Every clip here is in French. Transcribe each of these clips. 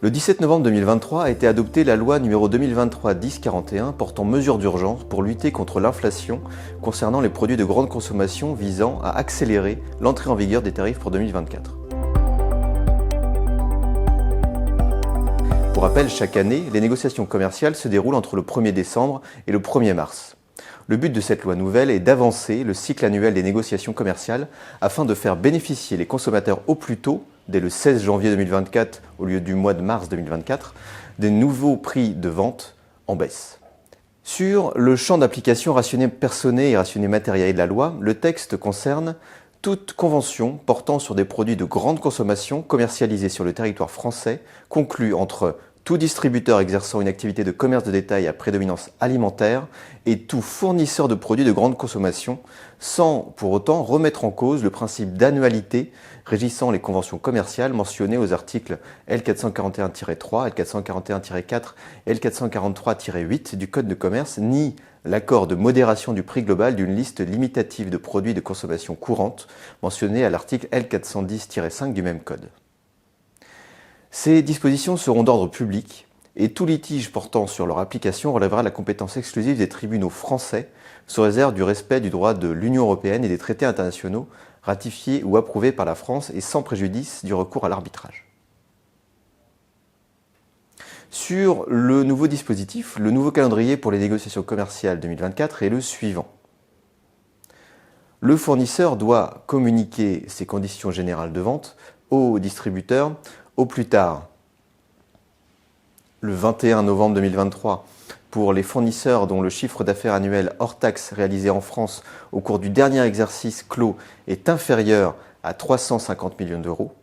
Le 17 novembre 2023 a été adoptée la loi numéro 2023-1041 portant mesures d'urgence pour lutter contre l'inflation concernant les produits de grande consommation visant à accélérer l'entrée en vigueur des tarifs pour 2024. Pour rappel, chaque année, les négociations commerciales se déroulent entre le 1er décembre et le 1er mars. Le but de cette loi nouvelle est d'avancer le cycle annuel des négociations commerciales afin de faire bénéficier les consommateurs au plus tôt, dès le 16 janvier 2024 au lieu du mois de mars 2024, des nouveaux prix de vente en baisse. Sur le champ d'application rationné personné et rationné matériel de la loi, le texte concerne toute convention portant sur des produits de grande consommation commercialisés sur le territoire français, conclue entre tout distributeur exerçant une activité de commerce de détail à prédominance alimentaire et tout fournisseur de produits de grande consommation, sans pour autant remettre en cause le principe d'annualité régissant les conventions commerciales mentionnées aux articles L441-3, L441-4 et L443-8 du Code de commerce, ni l'accord de modération du prix global d'une liste limitative de produits de consommation courante mentionné à l'article L410-5 du même Code. Ces dispositions seront d'ordre public et tout litige portant sur leur application relèvera de la compétence exclusive des tribunaux français, sous réserve du respect du droit de l'Union européenne et des traités internationaux ratifiés ou approuvés par la France et sans préjudice du recours à l'arbitrage. Sur le nouveau dispositif, le nouveau calendrier pour les négociations commerciales 2024 est le suivant. Le fournisseur doit communiquer ses conditions générales de vente au distributeur au plus tard le 21 novembre 2023 pour les fournisseurs dont le chiffre d'affaires annuel hors taxe réalisé en France au cours du dernier exercice clos est inférieur à 350 millions d'euros.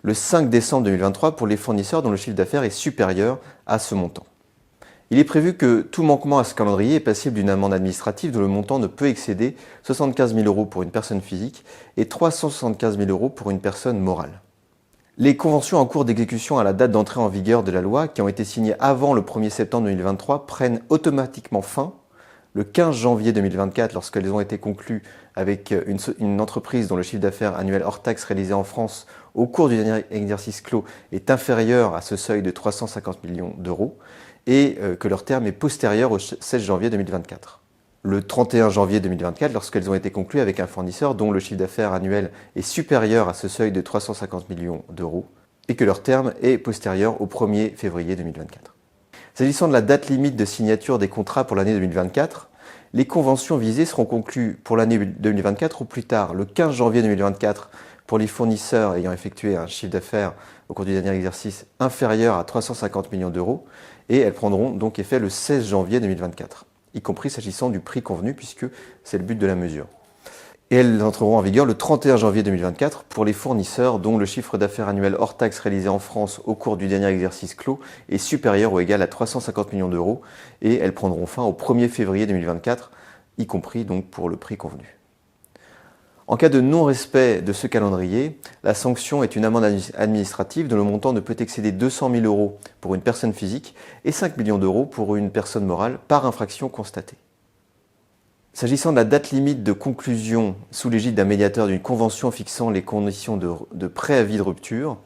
Le 5 décembre 2023 pour les fournisseurs dont le chiffre d'affaires est supérieur à ce montant. Il est prévu que tout manquement à ce calendrier est passible d'une amende administrative dont le montant ne peut excéder 75 000 euros pour une personne physique et 375 000 euros pour une personne morale. Les conventions en cours d'exécution à la date d'entrée en vigueur de la loi, qui ont été signées avant le 1er septembre 2023, prennent automatiquement fin le 15 janvier 2024 lorsqu'elles ont été conclues avec une entreprise dont le chiffre d'affaires annuel hors taxe réalisé en France au cours du dernier exercice clos est inférieur à ce seuil de 350 millions d'euros et que leur terme est postérieur au 16 janvier 2024. Le 31 janvier 2024 lorsqu'elles ont été conclues avec un fournisseur dont le chiffre d'affaires annuel est supérieur à ce seuil de 350 millions d'euros et que leur terme est postérieur au 1er février 2024. S'agissant de la date limite de signature des contrats pour l'année 2024, les conventions visées seront conclues pour l'année 2024 ou plus tard le 15 janvier 2024 pour les fournisseurs ayant effectué un chiffre d'affaires au cours du dernier exercice inférieur à 350 millions d'euros et elles prendront donc effet le 16 janvier 2024. Y compris s'agissant du prix convenu, puisque c'est le but de la mesure. Et elles entreront en vigueur le 31 janvier 2024 pour les fournisseurs dont le chiffre d'affaires annuel hors taxe réalisé en France au cours du dernier exercice clos est supérieur ou égal à 350 millions d'euros, et elles prendront fin au 1er février 2024, y compris donc pour le prix convenu. En cas de non-respect de ce calendrier, la sanction est une amende administrative dont le montant ne peut excéder 200 000 euros pour une personne physique et 5 millions d'euros pour une personne morale par infraction constatée. S'agissant de la date limite de conclusion sous l'égide d'un médiateur d'une convention fixant les conditions de préavis de rupture,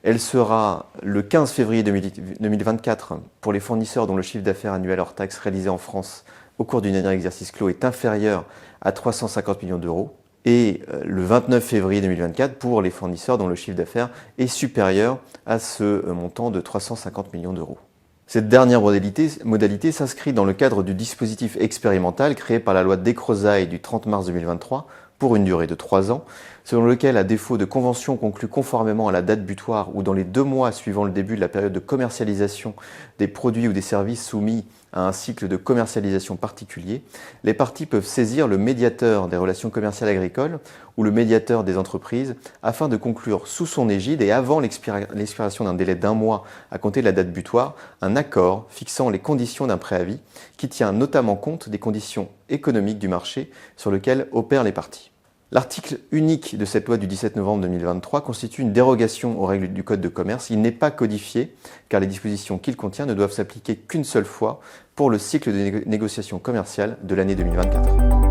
elle sera le 15 février 2024 pour les fournisseurs dont le chiffre d'affaires annuel hors taxe réalisé en France au cours du dernier exercice clos est inférieur à 350 millions d'euros. Et le 29 février 2024 pour les fournisseurs dont le chiffre d'affaires est supérieur à ce montant de 350 millions d'euros. Cette dernière modalité s'inscrit dans le cadre du dispositif expérimental créé par la loi Descrozaille du 30 mars 2023 pour une durée de 3 ans, selon lequel, à défaut de convention conclue conformément à la date butoir ou dans les 2 mois suivant le début de la période de commercialisation des produits ou des services soumis à un cycle de commercialisation particulier, les parties peuvent saisir le médiateur des relations commerciales agricoles ou le médiateur des entreprises afin de conclure sous son égide et avant l'expiration d'un délai d'1 mois à compter de la date butoir, un accord fixant les conditions d'un préavis qui tient notamment compte des conditions économiques du marché sur lequel opèrent les parties. L'article unique de cette loi du 17 novembre 2023 constitue une dérogation aux règles du Code de commerce. Il n'est pas codifié car les dispositions qu'il contient ne doivent s'appliquer qu'une seule fois pour le cycle de négociation commerciale de l'année 2024.